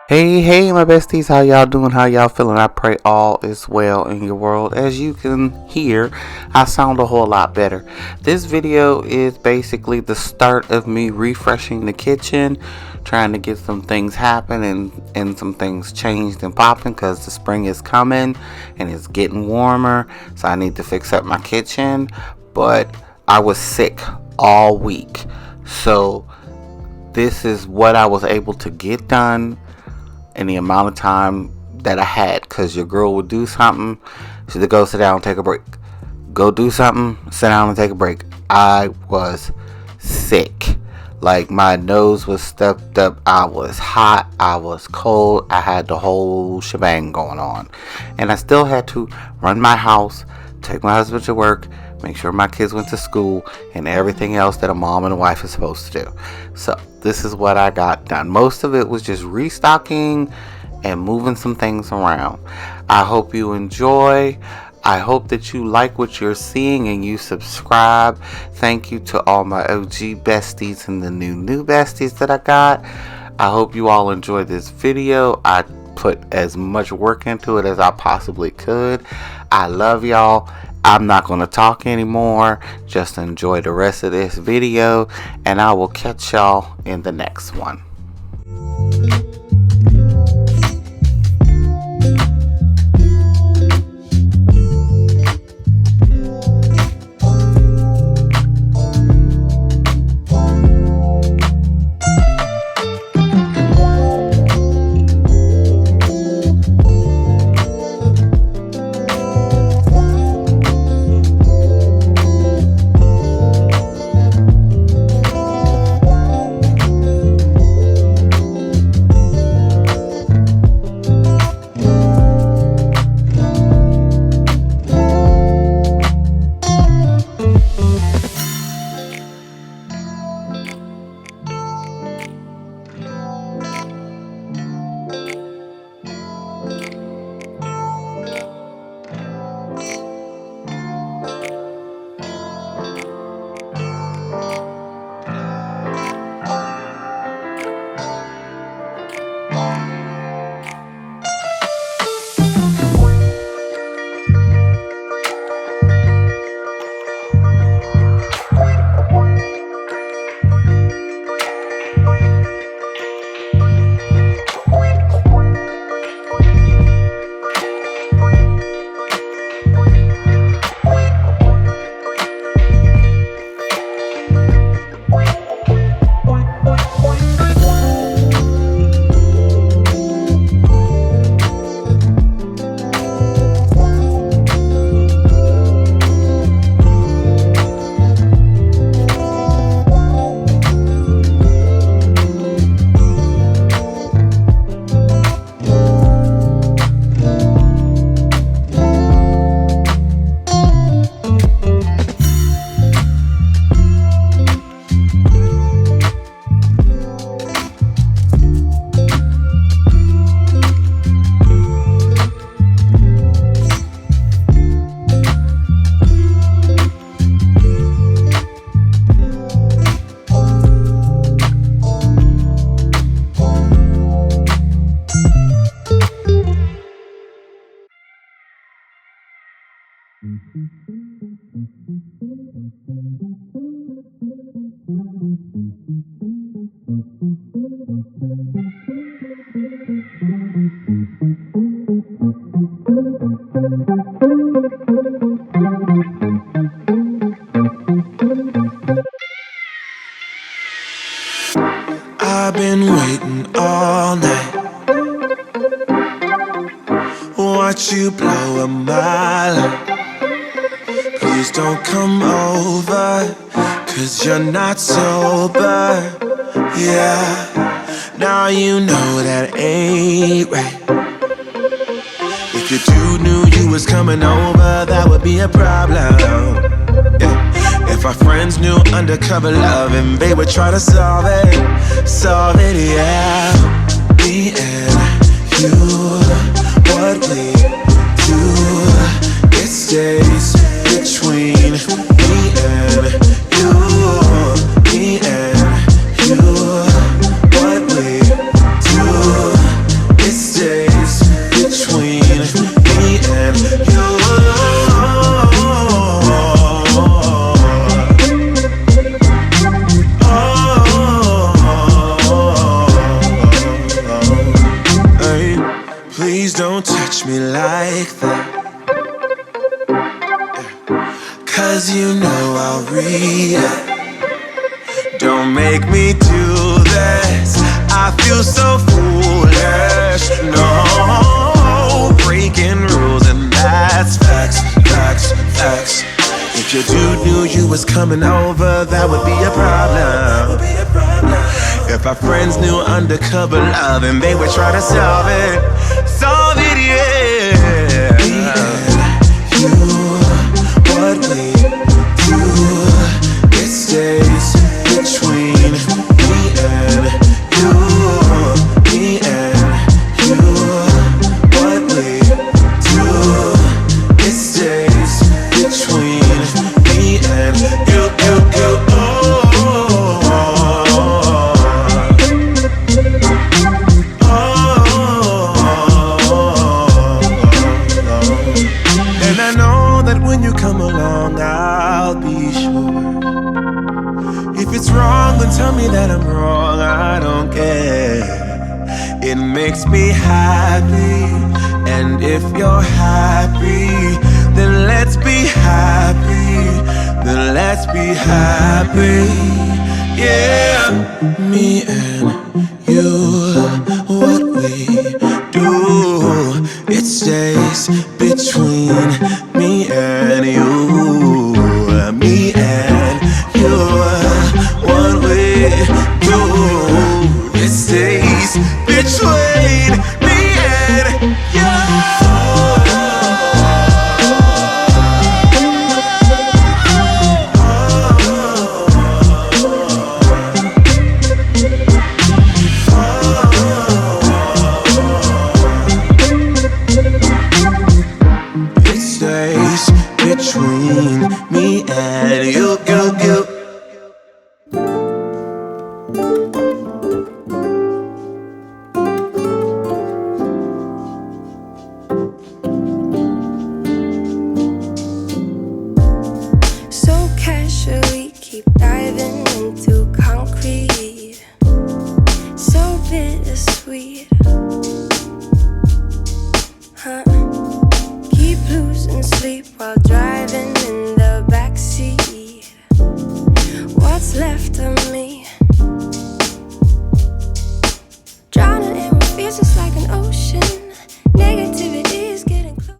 Hey, my besties, how y'all doing? How y'all feeling? I pray all is well in your world. As you can hear, I sound a whole lot better. This video is basically the start of me refreshing the kitchen, trying to get some things happen and some things changed and popping because the spring is coming and it's getting warmer, so I need to fix up my kitchen. But I was sick all week, so this is what I was able to get done in the amount of time that I had, because your girl would do something, she'd go sit down and take a break, go do something, sit down and take a break. I was sick, like my nose was stuffed up, I was hot, I was cold, I had the whole shebang going on, and I still had to run my house, take my husband to work, make sure my kids went to school, and everything else that a mom and a wife is supposed to do. So this is what I got done. Most of it was just restocking and moving some things around. I hope you enjoy. I hope that you like what you're seeing and you subscribe. Thank you to all my OG besties and the new besties that I got. I hope you all enjoyed this video. I put as much work into it as I possibly could. I love y'all. I'm not going to talk anymore. Just enjoy the rest of this video, and I will catch y'all in the next one. I've been waiting all night, watch you blow a mile. Please don't come over, 'cause you're not sober. Yeah, now you know that ain't right. If your dude knew you was coming over, that would be a problem. Yeah. If our friends knew undercover loving, they would try to solve it, yeah. Me and you, what we do, it stays between me and you. Me and you, what we do, touch me like that. Cause you know I'll react. Don't make me do this. I feel so foolish. No, breaking rules, and that's facts, facts, facts. If your dude knew you was coming over, that would be a problem. If our friends knew undercover love and they would try to solve it, yeah. Me and you, what we do, it stays between me and you. Me and you, what we do, it stays between me and you. And I know that when you come along, I'll be sure. If it's wrong, then tell me that I'm wrong. I don't care. It makes me happy. And if you're happy, then let's be happy. Then let's be happy. Yeah. Me and you, what we do, it stays between me and you. Me and you, what we do, it stays between me and you. It stays between me and you. So casually keep diving into concrete. So bittersweet. Huh? Keep losing sleep while driving in the backseat. What's left of me? Drowning in what feels just like an